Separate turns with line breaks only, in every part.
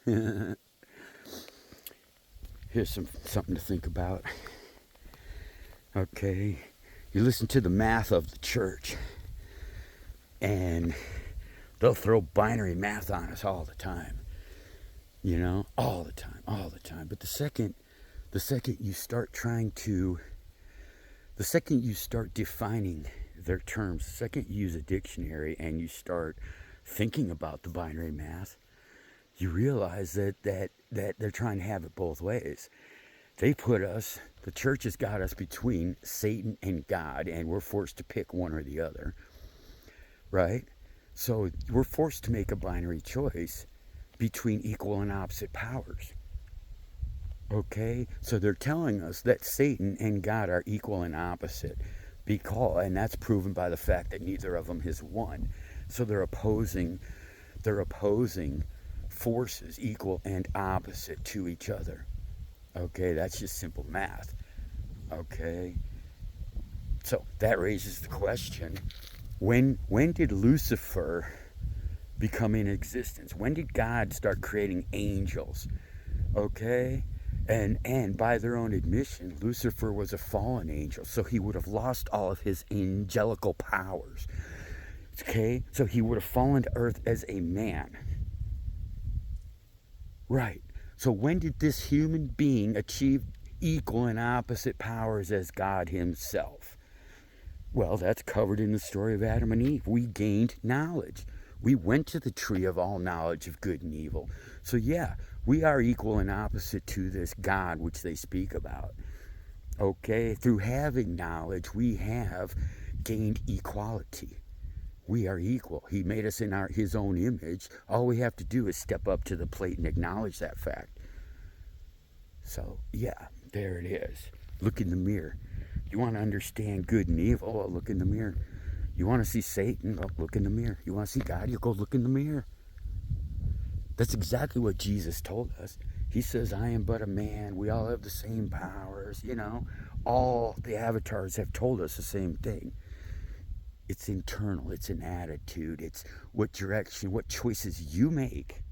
Here's something to think about. Okay, you listen to the math of the church, and they'll throw binary math on us all the time. All the time, all the time. But the second you start trying to, the second you start defining their terms, the second you use a dictionary and you start thinking about the binary math, you realize that they're trying to have it both ways. The church has got us between Satan and God, and we're forced to pick one or the other, right? So we're forced to make a binary choice between equal and opposite powers. Okay? So they're telling us that Satan and God are equal and opposite, and that's proven by the fact that neither of them has won. So they're opposing forces equal and opposite to each other. Okay, that's just simple math. Okay, so that raises the question: when did Lucifer become in existence? When did God start creating angels? Okay, and by their own admission, Lucifer was a fallen angel, so he would have lost all of his angelical powers. Okay, so he would have fallen to earth as a man. Right. So when did this human being achieve equal and opposite powers as God himself? Well, that's covered in the story of Adam and Eve. We gained knowledge. We went to the tree of all knowledge of good and evil. So yeah, we are equal and opposite to this God which they speak about. Okay, through having knowledge, we have gained equality. We are equal. He made us in his own image. All we have to do is step up to the plate and acknowledge that fact. So, yeah, there it is. Look in the mirror. You want to understand good and evil? Well, look in the mirror. You want to see Satan? Well, look in the mirror. You want to see God? You go look in the mirror. That's exactly what Jesus told us. He says, I am but a man. We all have the same powers. All the avatars have told us the same thing. It's internal. It's an attitude. It's what direction, what choices you make.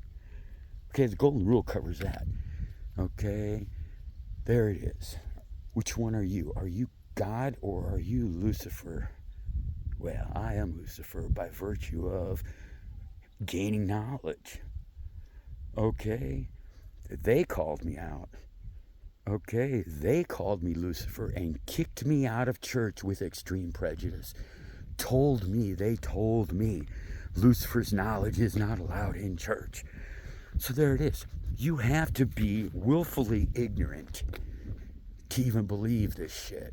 Okay, the golden rule covers that. Okay, there it is. Which one are you? Are you God or are you Lucifer? Well, I am Lucifer by virtue of gaining knowledge. Okay, they called me out. Okay, they called me Lucifer and kicked me out of church with extreme prejudice. They told me Lucifer's knowledge is not allowed in church. So there it is. You have to be willfully ignorant to even believe this shit.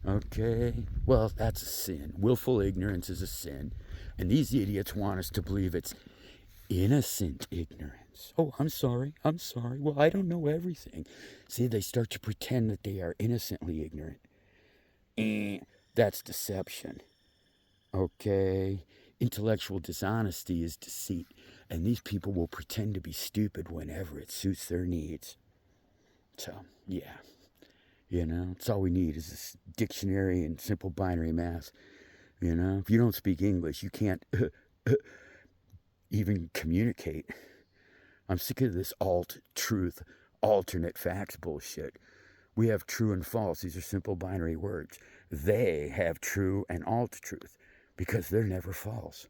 Okay? Well, that's a sin. Willful ignorance is a sin. And these idiots want us to believe it's innocent ignorance. Oh, I'm sorry. Well, I don't know everything. See, they start to pretend that they are innocently ignorant. That's deception. Okay? Intellectual dishonesty is deceit. And these people will pretend to be stupid whenever it suits their needs. So, yeah. It's all we need is this dictionary and simple binary math. If you don't speak English, you can't even communicate. I'm sick of this alt-truth, alternate facts bullshit. We have true and false. These are simple binary words. They have true and alt-truth because they're never false.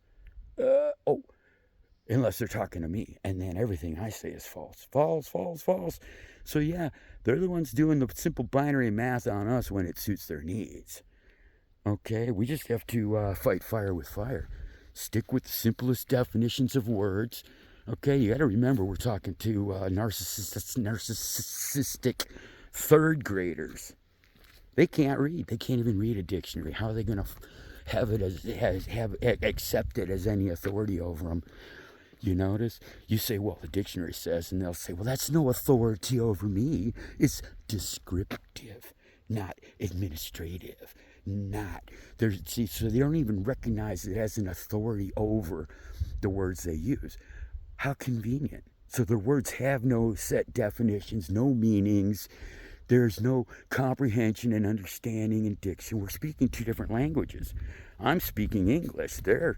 Unless they're talking to me, and then everything I say is false. False, false, false. So yeah, they're the ones doing the simple binary math on us when it suits their needs. Okay, we just have to fight fire with fire. Stick with the simplest definitions of words. Okay, you got to remember we're talking to narcissistic third graders. They can't read. They can't even read a dictionary. How are they going to have it accept it as any authority over them? You notice? You say, well, the dictionary says, and they'll say, well, that's no authority over me. It's descriptive, not administrative. So they don't even recognize it as an authority over the words they use. How convenient. So their words have no set definitions, no meanings. There's no comprehension and understanding and diction. We're speaking two different languages. I'm speaking English. They're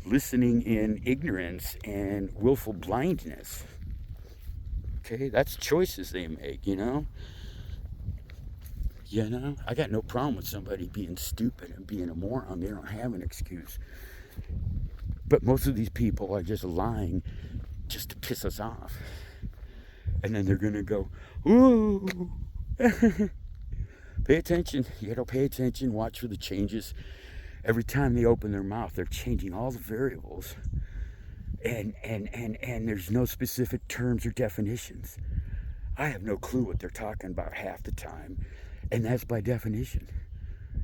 listening in ignorance and willful blindness. Okay, that's choices they make, you know? You know, I got no problem with somebody being stupid and being a moron. They don't have an excuse. But most of these people are just lying just to piss us off. And then they're going to go, ooh. Pay attention. You got to pay attention. Watch for the changes. Every time they open their mouth, they're changing all the variables. And there's no specific terms or definitions. I have no clue what they're talking about half the time. And that's by definition.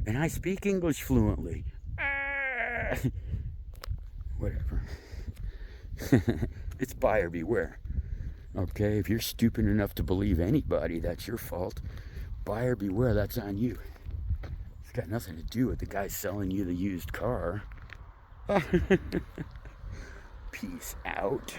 And I speak English fluently. Whatever. It's buyer beware. Okay, if you're stupid enough to believe anybody, that's your fault. Buyer beware, that's on you. It's got nothing to do with the guy selling you the used car. Peace out.